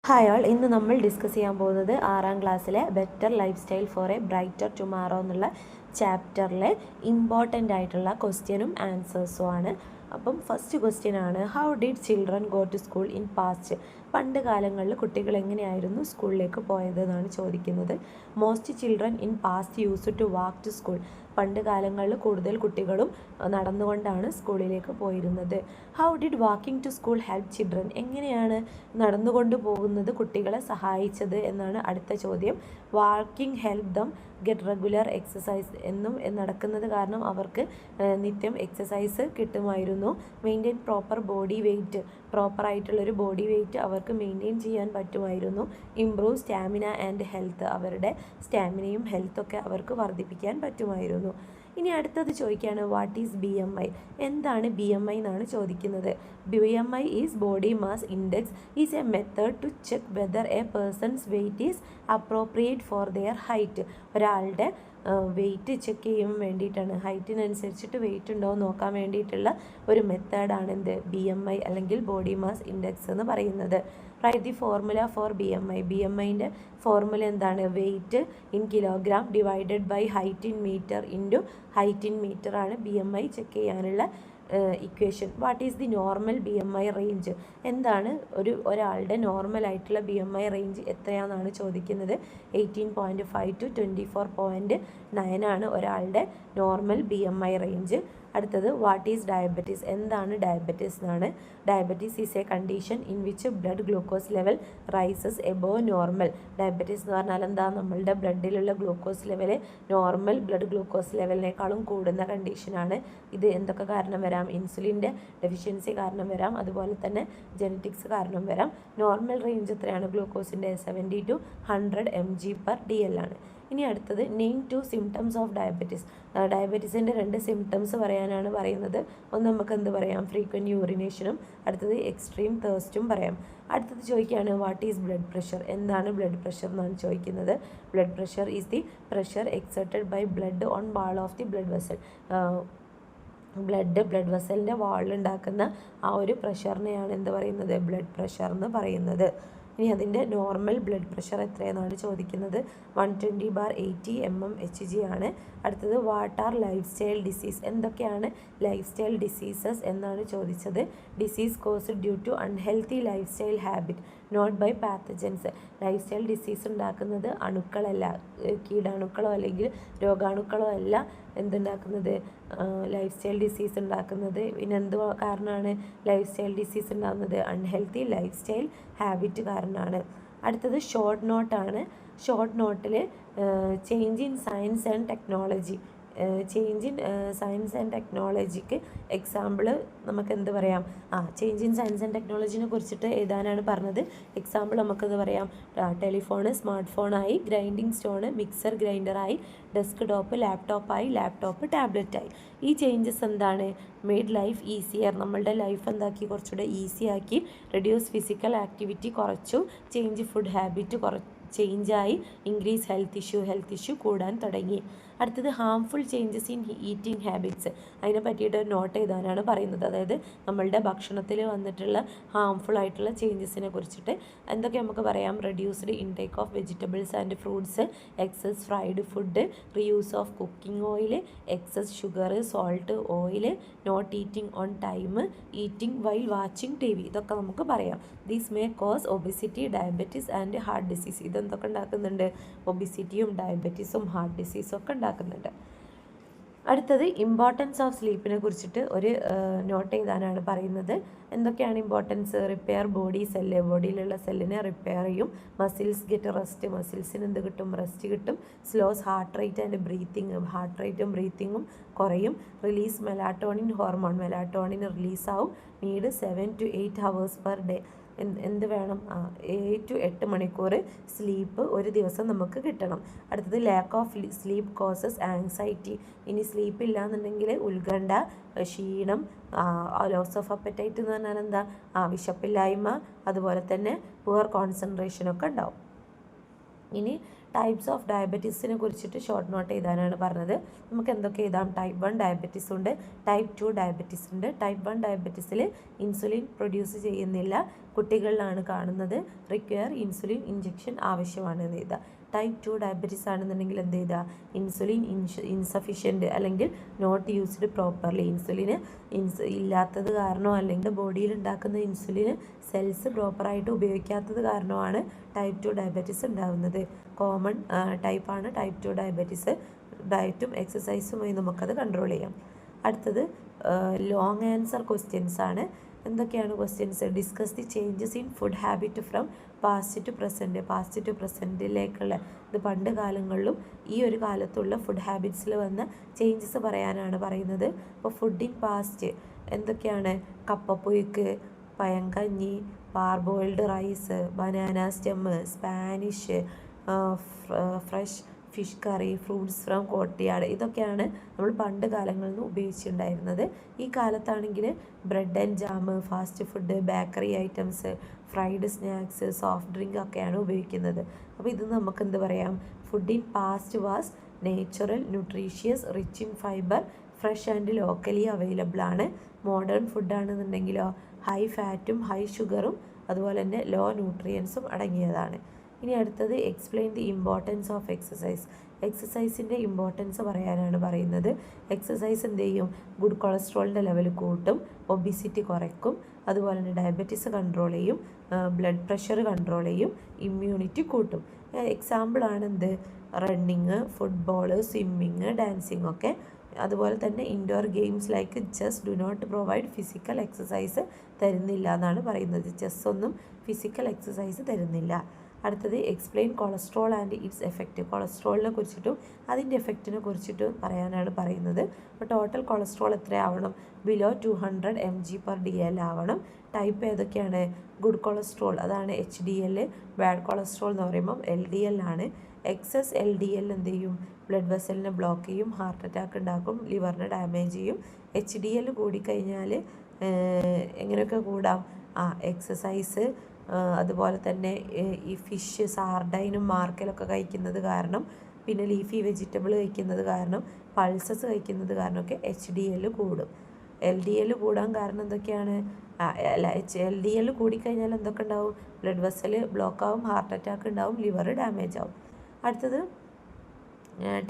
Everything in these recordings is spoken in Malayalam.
ഹായ് ഓൾ, ഇന്ന് നമ്മൾ ഡിസ്കസ് ചെയ്യാൻ പോകുന്നത് 6ാം ക്ലാസ്സിലെ better life style for a brighter tomorrow എന്നുള്ള ചാപ്റ്ററിലെ ഇമ്പോർട്ടൻ്റ് ആയിട്ടുള്ള ക്വസ്റ്റ്യനും ആൻസേഴ്സും ആണ്. അപ്പം ഫസ്റ്റ് ക്വസ്റ്റ്യൻ ആണ്, how did children go to school in past? പണ്ട് കാലങ്ങളിൽ കുട്ടികൾ എങ്ങനെയായിരുന്നു സ്കൂളിലേക്ക് പോയത് എന്നാണ് ചോദിക്കുന്നത്. Most children in past use to walk to school. പണ്ട് കാലങ്ങളിൽ കൂടുതൽ കുട്ടികളും നടന്നുകൊണ്ടാണ് സ്കൂളിലേക്ക് പോയിരുന്നത്. How did walking to school help children? എങ്ങനെയാണ് നടന്നുകൊണ്ട് പോകുന്നത് കുട്ടികളെ സഹായിച്ചത് എന്നാണ് അടുത്ത ചോദ്യം. Walking help them get regular exercise. എന്നും നടക്കുന്നത് കാരണം അവർക്ക് നിത്യം എക്സസൈസ് കിട്ടുമായിരുന്നു. Maintain proper body weight. പ്രോപ്പറായിട്ടുള്ളൊരു ബോഡി വെയ്റ്റ് അവർക്ക് മെയിൻറ്റെയിൻ ചെയ്യാൻ പറ്റുമായിരുന്നു. Improve stamina and health. അവരുടെ സ്റ്റാമിനയും ഹെൽത്തൊക്കെ അവർക്ക് വർദ്ധിപ്പിക്കാൻ പറ്റുമായിരുന്നു. ഇനി അടുത്തത് ചോദിക്കുകയാണ്, വാട്ട് ഈസ് BMI? എന്താണ് BMI എന്നാണ് ചോദിക്കുന്നത്. BMI is body mass index is a method to check whether a person's weight is appropriate for their height. ഒരാളുടെ വെയ്റ്റ് ചെക്ക് ചെയ്യാൻ വേണ്ടിയിട്ടാണ്, ഹൈറ്റിനനുസരിച്ചിട്ട് വെയ്റ്റ് ഉണ്ടോ എന്ന് നോക്കാൻ വേണ്ടിയിട്ടുള്ള ഒരു മെത്തേഡാണ് എന്ത് BMI അല്ലെങ്കിൽ ബോഡി മാസ് ഇൻഡെക്സ് എന്ന് പറയുന്നത്. Write the formula for BMI. BMIൻ്റെ ഫോർമുല എന്താണ്? Weight in kilogram divided by height in metre into height in metre ആണ് BMI ചെക്ക് ചെയ്യാനുള്ള equation. What is the normal BMI range? എന്താണ് ഒരാളുടെ നോർമലായിട്ടുള്ള BMI റേഞ്ച് എത്രയാണെന്നാണ് ചോദിക്കുന്നത്. 18.5 to 24.9 ആണ് ഒരാളുടെ നോർമൽ BMI റേഞ്ച്. അടുത്തത്, വാട്ട് ഈസ് ഡയബറ്റീസ്? എന്താണ് ഡയബറ്റീസ് എന്നാണ്. Diabetes is a condition in which blood glucose level rises above normal. Diabetes എന്ന് പറഞ്ഞാൽ എന്താ? നമ്മളുടെ ബ്ലഡിലുള്ള glucose level normal blood glucose ലെവലിനേക്കാളും കൂടുന്ന കണ്ടീഷനാണ്. ഇത് എന്തൊക്കെ കാരണം വരാം? ഇൻസുലിൻ്റെ ഡെഫിഷ്യൻസി കാരണം വരാം, അതുപോലെ തന്നെ ജെനറ്റിക്സ് കാരണം വരാം. നോർമൽ റേഞ്ച് എത്രയാണ് ഗ്ലൂക്കോസിൻ്റെ? 70 to 100 mg/dl ആണ്. ഇനി അടുത്തത്, നെയിം 2 സിംറ്റംസ് ഓഫ് ഡയബറ്റീസ്. ഡയബറ്റീസിൻ്റെ 2 സിംറ്റംസ് പറയാനാണ് പറയുന്നത്. ഒന്ന് നമുക്ക് എന്ത് പറയാം? ഫ്രീക്വൻറ്റ് യൂറിനേഷനും അടുത്തത് എക്സ്ട്രീം തേഴ്സ്റ്റും പറയാം. അടുത്തത് ചോദിക്കുകയാണ്, വാട്ട് ഈസ് ബ്ലഡ് പ്രഷർ? എന്താണ് ബ്ലഡ് പ്രഷർ എന്നാണ് ചോദിക്കുന്നത്. Blood pressure is the pressure exerted by blood on wall of the blood vessel. Blood വെസലിൻ്റെ വാളിലുണ്ടാക്കുന്ന ആ ഒരു പ്രഷറിനെയാണ് എന്ത് പറയുന്നത്? ബ്ലഡ് പ്രഷർ എന്ന് പറയുന്നത്. ഇനി അതിൻ്റെ നോർമൽ ബ്ലഡ് പ്രഷർ എത്രയെന്നാണ് ചോദിക്കുന്നത്. 120/80 mmHg ആണ്. അടുത്തത്, what are life style disease? എന്തൊക്കെയാണ് ലൈഫ് സ്റ്റൈൽ ഡിസീസസ് എന്നാണ് ചോദിച്ചത്. Disease caused due to unhealthy life style habit not by pathogens. Life style disease ഉണ്ടാക്കുന്നത് അണുക്കളല്ല, കീടാണുക്കളോ അല്ലെങ്കിൽ രോഗാണുക്കളോ അല്ല എന്തുണ്ടാക്കുന്നത്, ലൈഫ് സ്റ്റൈൽ ഡിസീസ് ഉണ്ടാക്കുന്നത്. പിന്നെ എന്ത് കാരണമാണ് ലൈഫ് സ്റ്റൈൽ ഡിസീസ് ഉണ്ടാകുന്നത്? അൺഹെൽത്തി ലൈഫ് സ്റ്റൈൽ ഹാബിറ്റ് കാരണമാണ്. അടുത്തത് ഷോർട്ട് നോട്ടാണ്. ഷോർട്ട് നോട്ടിൽ change in science and technology. Change in science and ടെക്നോളജിക്ക് എക്സാമ്പിൾ നമുക്ക് എന്ത് പറയാം? ചേഞ്ച് ഇൻ സയൻസ് ആൻഡ് ടെക്നോളജിനെ കുറിച്ചിട്ട് എഴുതാനാണ് പറഞ്ഞത്. എക്സാമ്പിൾ നമുക്കെന്ത് പറയാം? ടെലിഫോണ് സ്മാർട്ട് ഫോണായി, ഗ്രൈൻഡിങ് സ്റ്റോണ് മിക്സർ ഗ്രൈൻഡറായി, ഡെസ്ക് ടോപ്പ് ലാപ്ടോപ്പായി, ലാപ്ടോപ്പ് ടാബ്ലറ്റായി. ഈ ചേഞ്ചസ് എന്താണ്? Made life easier. നമ്മളുടെ ലൈഫ് എന്താക്കി? കുറച്ചുകൂടെ ഈസി ആക്കി. റെഡ്യൂസ് ഫിസിക്കൽ ആക്ടിവിറ്റി കുറച്ചു. ചേഞ്ച് ഫുഡ് ഹാബിറ്റ് ചേഞ്ചായി. ഇൻക്രീസ് ഹെൽത്ത് ഇഷ്യൂ കൂടാൻ തുടങ്ങി. അടുത്തത്, harmful changes in eating habits. അതിനെ പറ്റിയിട്ട് ഒരു നോട്ട് എഴുതാനാണ് പറയുന്നത്. അതായത് നമ്മളുടെ ഭക്ഷണത്തിൽ വന്നിട്ടുള്ള ഹാംഫുൾ ആയിട്ടുള്ള ചേഞ്ചസിനെ കുറിച്ചിട്ട് എന്തൊക്കെ നമുക്ക് പറയാം? Reduced intake of vegetables and fruits, excess fried food, reuse of cooking oil, excess sugar, salt, oil, not eating on time, eating while watching TV. ഇതൊക്കെ നമുക്ക് പറയാം. These may cause obesity, diabetes and heart disease. ഇതെന്തൊക്കെ ഉണ്ടാക്കുന്നുണ്ട്? ഒബിസിറ്റിയും ഡയബറ്റീസും ഹാർട്ട് ഡിസീസും ഒക്കെ ഉണ്ടാക്കുന്നുണ്ട്. അടുത്തത്, ഇമ്പോർട്ടൻസ് ഓഫ് സ്ലീപ്പിനെ കുറിച്ചിട്ട് ഒരു നോട്ട് എഴുതാനാണ് പറയുന്നത്. എന്തൊക്കെയാണ് ഇമ്പോർട്ടൻസ്? Repair body cell. ബോഡിയിലുള്ള സെല്ലിനെ റിപ്പയർ ചെയ്യും. Muscles get rest. മസിൽസിന് എന്ത് കിട്ടും? റെസ്റ്റ് കിട്ടും. Slows heart rate and breathing. Heart റേറ്റും ബ്രീത്തിങ്ങും കുറയും. Release melatonin hormone. മെലാറ്റോണിൻ റിലീസാവും. Need 7 to 8 hours per day. എന്ത് വേണം? 7 to 8 മണിക്കൂർ സ്ലീപ്പ് ഒരു ദിവസം നമുക്ക് കിട്ടണം. അടുത്തത്, lack of sleep causes anxiety. ഇനി സ്ലീപ്പ് ഇല്ലാന്നുണ്ടെങ്കിൽ ഉത്കണ്ഠ, ക്ഷീണം, ലോസ് ഓഫ് അപ്പറ്റൈറ്റ് എന്ന് പറഞ്ഞാൽ എന്താ? വിശപ്പില്ലായ്മ, അതുപോലെ തന്നെ പുവർ കോൺസെൻട്രേഷനൊക്കെ ഉണ്ടാവും. ഇനി ടൈപ്സ് ഓഫ് ഡയബറ്റീസിനെ കുറിച്ചിട്ട് ഷോർട്ട് നോട്ട് എഴുതാനാണ് പറഞ്ഞത്. നമുക്ക് എന്തൊക്കെ എഴുതാം? ടൈപ്പ് 1 ഡയബറ്റീസ് ഉണ്ട്, ടൈപ്പ് 2 ഡയബറ്റീസ് ഉണ്ട്. ടൈപ്പ് 1 ഡയബറ്റീസിൽ ഇൻസുലിൻ പ്രൊഡ്യൂസ് ചെയ്യുന്നില്ല, കുട്ടികളിലാണ് കാണുന്നത്, റിക്വയർ ഇൻസുലിൻ ഇഞ്ചക്ഷൻ ആവശ്യമാണ് എന്ന് എഴുതുക. ടൈപ്പ് 2 ഡയബറ്റീസ് ആണെന്നുണ്ടെങ്കിൽ എന്ത് ചെയ്താൽ ഇൻസുലിൻ ഇൻസഫിഷ്യൻറ്റ് അല്ലെങ്കിൽ നോട്ട് യൂസ്ഡ് പ്രോപ്പർലി, ഇൻസുലിന് ഇല്ലാത്തത് കാരണമോ അല്ലെങ്കിൽ ബോഡിയിൽ ഉണ്ടാക്കുന്ന ഇൻസുലിന് സെൽസ് പ്രോപ്പറായിട്ട് ഉപയോഗിക്കാത്തത് കാരണമാണ് ടൈപ്പ് 2 ഡയബറ്റീസ് ഉണ്ടാകുന്നത്. കോമൺ ടൈപ്പാണ് ടൈപ്പ് 2 ഡയബറ്റീസ്. ഡയറ്റും എക്സസൈസുമായി നമുക്കത് കൺട്രോൾ ചെയ്യാം. അടുത്തത് ലോങ് ആൻസർ ക്വസ്റ്റ്യൻസ് ആണ്. എന്തൊക്കെയാണ് questions? Discuss the changes in food habit from past to present. Past to പ്രസൻറ്റിലേക്കുള്ള, ഇത് പണ്ട് കാലങ്ങളിലും ഈ ഒരു കാലത്തുള്ള ഫുഡ് ഹാബിറ്റ്സിൽ വന്ന ചേഞ്ചസ് പറയാനാണ് പറയുന്നത്. അപ്പോൾ ഫുഡ് ഇൻ പാസ്റ്റ് എന്തൊക്കെയാണ്? Kappapuzhukku, pazhankanji, parboiled rice, banana stem, spinach, fresh fish curry, fruits from courtyard, ഇതൊക്കെയാണ് നമ്മൾ പണ്ട് കാലങ്ങളിൽ നിന്ന് ഉപയോഗിച്ചിട്ടുണ്ടായിരുന്നത്. ഈ കാലത്താണെങ്കിൽ bread and jam, fast food, bakery items, fried snacks, soft drink ഒക്കെയാണ് ഉപയോഗിക്കുന്നത്. അപ്പോൾ ഇത് നമുക്ക് എന്ത് പറയാം? Food in past was natural, nutritious, rich in fibre, fresh and locally available ആണ്. മോഡേൺ ഫുഡാണെന്നുണ്ടെങ്കിലോ ഹൈ ഫാറ്റും ഹൈ ഷുഗറും അതുപോലെ തന്നെ ലോ ന്യൂട്രിയൻസും അടങ്ങിയതാണ്. ഇനി അടുത്തത് explain the importance of exercise. എക്സസൈസിൻ്റെ ഇമ്പോർട്ടൻസ് പറയാനാണ് പറയുന്നത്. എക്സസൈസ് എന്ത് ചെയ്യും? ഗുഡ് കൊളസ്ട്രോളിൻ്റെ ലെവൽ കൂട്ടും, ഒബിസിറ്റി കുറയ്ക്കും, അതുപോലെ തന്നെ ഡയബറ്റീസ് കൺട്രോൾ ചെയ്യും, ബ്ലഡ് പ്രഷർ കൺട്രോൾ ചെയ്യും, ഇമ്മ്യൂണിറ്റി കൂട്ടും. എക്സാമ്പിളാണ് എന്ത്? റണ്ണിങ്, ഫുട്ബോൾ, സ്വിമ്മിങ്, ഡാൻസിങ് ഒക്കെ. അതുപോലെ തന്നെ indoor games like chess do not provide physical exercise തരുന്നില്ല എന്നാണ് പറയുന്നത്. ചെസ് ഒന്നും ഫിസിക്കൽ എക്സസൈസ് തരുന്നില്ല. അടുത്തത് explain cholesterol and its effect. കൊളസ്ട്രോളിനെ കുറിച്ചിട്ടും അതിൻ്റെ എഫക്റ്റിനെ കുറിച്ചിട്ടും പറയാനാണ് പറയുന്നത്. അപ്പോൾ ടോട്ടൽ കൊളസ്ട്രോൾ എത്രയാവണം? ബിലോ 200 mg/dl ആവണം. ടൈപ്പ് ഏതൊക്കെയാണ്? ഗുഡ് കൊളസ്ട്രോൾ അതാണ് HDL, ബാഡ് കൊളസ്ട്രോൾ എന്ന് പറയുമ്പം LDL ആണ്. എക്സസ് LDL എന്ത് ചെയ്യും? ബ്ലഡ് വെസലിനെ ബ്ലോക്ക് ചെയ്യും, ഹാർട്ട് അറ്റാക്ക് ഉണ്ടാക്കും, ലിവറിനെ ഡാമേജ് ചെയ്യും. HDL കൂടിക്കഴിഞ്ഞാൽ എങ്ങനെയൊക്കെ കൂടാം? എക്സസൈസ്, അതുപോലെ തന്നെ ഈ ഫിഷ്, സാർഡൈനും മാർക്കലൊക്കെ കഴിക്കുന്നത് കാരണം, പിന്നെ ലീഫി വെജിറ്റബിൾ കഴിക്കുന്നത് കാരണം, പൾസസ് കഴിക്കുന്നത് കാരണമൊക്കെ HDL കൂടും. LDL കൂടാൻ കാരണം എന്തൊക്കെയാണ്? LDL കൂടിക്കഴിഞ്ഞാൽ എന്തൊക്കെ ഉണ്ടാവും? ബ്ലഡ് വെസൽ ബ്ലോക്ക് ആവും, ഹാർട്ട് അറ്റാക്ക് ഉണ്ടാവും, ലിവർ ഡാമേജ് ആവും. അടുത്തത്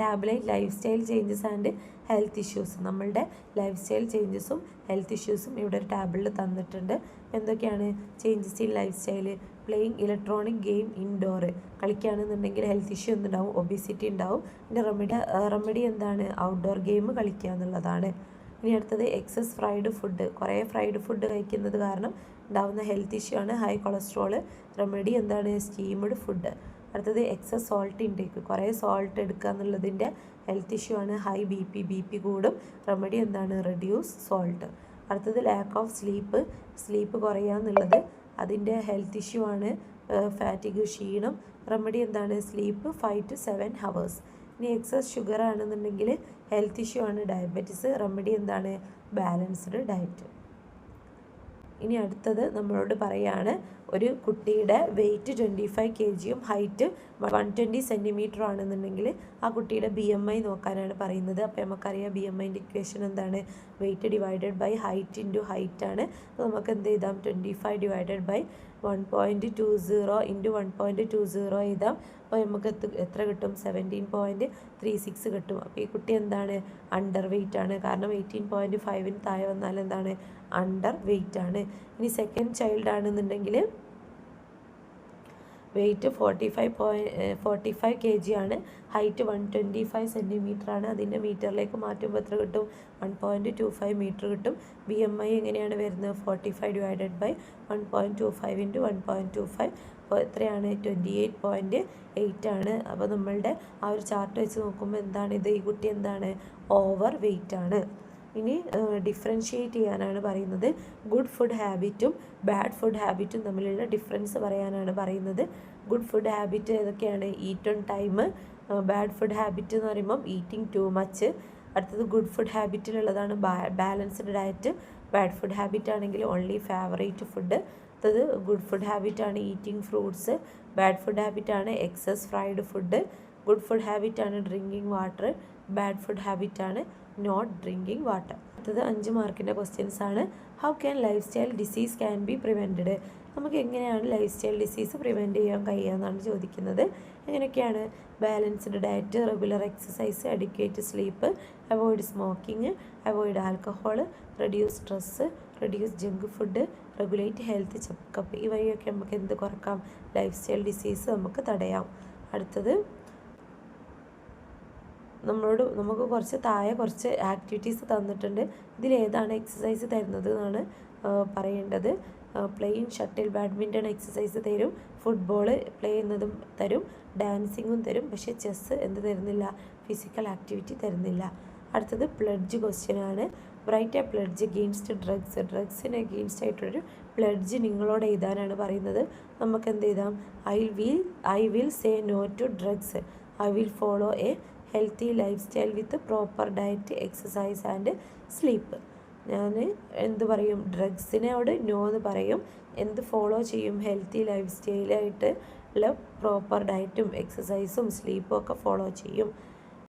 table lifestyle changes and health issues. നമ്മളുടെ ലൈഫ് സ്റ്റൈൽ ചേഞ്ചസും ഹെൽത്ത് ഇഷ്യൂസും ഇവിടെ ഒരു ടാബിളിൽ തന്നിട്ടുണ്ട്. എന്തൊക്കെയാണ് changes in lifestyle? Playing electronic game indoor, കളിക്കുകയാണെന്നുണ്ടെങ്കിൽ ഹെൽത്ത് ഇഷ്യൂ എന്തുണ്ടാവും? ഒബിസിറ്റി ഉണ്ടാവും. ഇതിൻ്റെ റെമഡി എന്താണ്? ഔട്ട്ഡോർ ഗെയിം കളിക്കുക എന്നുള്ളതാണ്. ഇനി അടുത്തത് എക്സസ് ഫ്രൈഡ് ഫുഡ്. കുറേ ഫ്രൈഡ് ഫുഡ് കഴിക്കുന്നത് കാരണം ഉണ്ടാകുന്ന ഹെൽത്ത് ഇഷ്യൂ ആണ് ഹൈ കൊളസ്ട്രോൾ. റെമഡി എന്താണ്? Steamed food. അടുത്തത് എക്സസ് സോൾട്ട് ഇൻടേക്ക്. കുറേ സോൾട്ട് എടുക്കുക എന്നുള്ളതിൻ്റെ ഹെൽത്ത് ഇഷ്യൂ ആണ് ഹൈ BP കൂടും. റെമഡി എന്താണ്? Reduce salt. അടുത്തത് ലാക്ക് ഓഫ് സ്ലീപ്പ് കുറയുക എന്നുള്ളത് അതിൻ്റെ ഹെൽത്ത് ഇഷ്യൂ ആണ് ഫാറ്റിഗ്, ക്ഷീണം. റെമഡി എന്താണ്? Sleep 5 to 7 hours. ഇനി എക്സസ് ഷുഗർ ആണെന്നുണ്ടെങ്കിൽ ഹെൽത്ത് ഇഷ്യൂ ആണ് ഡയബറ്റീസ്. റെമഡി എന്താണ്? Balanced diet. ഇനി അടുത്തത് നമ്മളോട് പറയാണ് ഒരു കുട്ടിയുടെ വെയിറ്റ് 25 kg ഹൈറ്റ് 120 cm ആണെന്നുണ്ടെങ്കിൽ ആ കുട്ടിയുടെ BMI നോക്കാനാണ് പറയുന്നത്. അപ്പോൾ നമുക്കറിയാം BMIൻ്റെ ഇക്വേഷൻ എന്താണ്? Weight divided by height into height ആണ്. അപ്പോൾ നമുക്ക് എന്ത് ചെയ്താം? 25 ഡിവൈഡഡ് ബൈ 1.20 ഇൻറ്റു 1.20 എഴുതാം. അപ്പോൾ നമുക്ക് എത്ര കിട്ടും? 17.36 കിട്ടും. അപ്പോൾ ഈ കുട്ടി എന്താണ്? അണ്ടർ വെയിറ്റ് ആണ്. കാരണം 18.5 താഴെ വന്നാൽ എന്താണ്? അണ്ടർ വെയിറ്റ് ആണ്. ഇനി സെക്കൻഡ് ചൈൽഡ് ആണെന്നുണ്ടെങ്കിൽ വെയിറ്റ് 45 kg ആണ്, ഹൈറ്റ് 125 cm ആണ്. അതിൻ്റെ മീറ്ററിലേക്ക് മാറ്റുമ്പോൾ എത്ര കിട്ടും? 1.25 മീറ്റർ കിട്ടും. BMI എങ്ങനെയാണ് വരുന്നത്? 45 ഡിവൈഡഡ് ബൈ 1.25 ഇൻറ്റു 1.25. അപ്പോൾ എത്രയാണ്? 28.8 ആണ്. അപ്പോൾ നമ്മളുടെ ആ ഒരു ചാർട്ട് വെച്ച് നോക്കുമ്പോൾ എന്താണ് ഇത്? ഈ കുട്ടി എന്താണ്? ഓവർ വെയിറ്റ് ആണ്. ഇനി ഡിഫറൻഷ്യേറ്റ് ചെയ്യാനാണ് പറയുന്നത്. ഗുഡ് ഫുഡ് ഹാബിറ്റും ബാഡ് ഫുഡ് ഹാബിറ്റും തമ്മിലുള്ള ഡിഫറൻസ് പറയാനാണ് പറയുന്നത്. ഗുഡ് ഫുഡ് ഹാബിറ്റ് ഏതൊക്കെയാണ്? Eat on time. Bad food habit എന്ന് പറയുമ്പം ഈറ്റിംഗ് ടു മച്ച്. അടുത്തത് ഗുഡ് ഫുഡ് ഹാബിറ്റിലുള്ളതാണ് balanced diet. Bad food habit ആണെങ്കിൽ ഓൺലി ഫേവറേറ്റ് ഫുഡ്. അടുത്തത് ഗുഡ് ഫുഡ് ഹാബിറ്റാണ് ഈറ്റിംഗ് ഫ്രൂട്ട്സ്. ബാഡ് ഫുഡ് ഹാബിറ്റാണ് excess fried food. Good food ഹാബിറ്റാണ് ഡ്രിങ്കിങ് വാട്ടർ. ബാഡ് ഫുഡ് ഹാബിറ്റാണ് നോട്ട് ഡ്രിങ്കിങ് വാട്ടർ. അടുത്തത് 5 മാർക്കിൻ്റെ ക്വസ്റ്റ്യൻസ് ആണ്. How can life style disease can be prevented? നമുക്ക് എങ്ങനെയാണ് ലൈഫ് സ്റ്റൈൽ ഡിസീസ് പ്രിവെൻറ്റ് ചെയ്യാൻ കഴിയുക എന്നാണ് ചോദിക്കുന്നത്. എങ്ങനെയൊക്കെയാണ്? Balanced diet, regular exercise, adequate sleep, avoid smoking, avoid alcohol, reduce stress, reduce junk food, regulate health checkup. ഈ വഴിയൊക്കെ നമുക്ക് എന്ത് കുറക്കാം? ലൈഫ് സ്റ്റൈൽ ഡിസീസ് നമുക്ക് തടയാം. അടുത്തത് നമുക്ക് കുറച്ച് താഴെ കുറച്ച് ആക്ടിവിറ്റീസ് തന്നിട്ടുണ്ട്. ഇതിലേതാണ് എക്സസൈസ് തരുന്നത് എന്നാണ് പറയേണ്ടത്. പ്ലേയിങ് ഷട്ടിൽ, ബാഡ്മിൻ്റൺ എക്സസൈസ് തരും, ഫുട്ബോൾ പ്ലേ ചെയ്യുന്നതും തരും, ഡാൻസിങ്ങും തരും. പക്ഷേ ചെസ്സ് എന്ത് തരുന്നില്ല? ഫിസിക്കൽ ആക്ടിവിറ്റി തരുന്നില്ല. അടുത്തത് പ്ലഡ്ജ് ക്വസ്റ്റ്യൻ ആണ്. Write a pledge against drugs. ഡ്രഗ്സിന് അഗെയിൻസ്റ്റ് ആയിട്ടൊരു പ്ലഡ്ജ് നിങ്ങളോട് എഴുതാനാണ് പറയുന്നത്. നമുക്ക് എന്ത് എഴുതാം? I will say no to drugs. I will follow a healthy lifestyle with proper diet, exercise and sleep. ഞാൻ എന്ത് പറയും? ഡ്രഗ്സിനോട് നോ എന്ന് പറയും. എന്ത് ഫോളോ ചെയ്യും? ഹെൽത്തി ലൈഫ് സ്റ്റൈലായിട്ട് ഉള്ള പ്രോപ്പർ ഡയറ്റും എക്സസൈസും സ്ലീപ്പും ഒക്കെ ഫോളോ ചെയ്യും.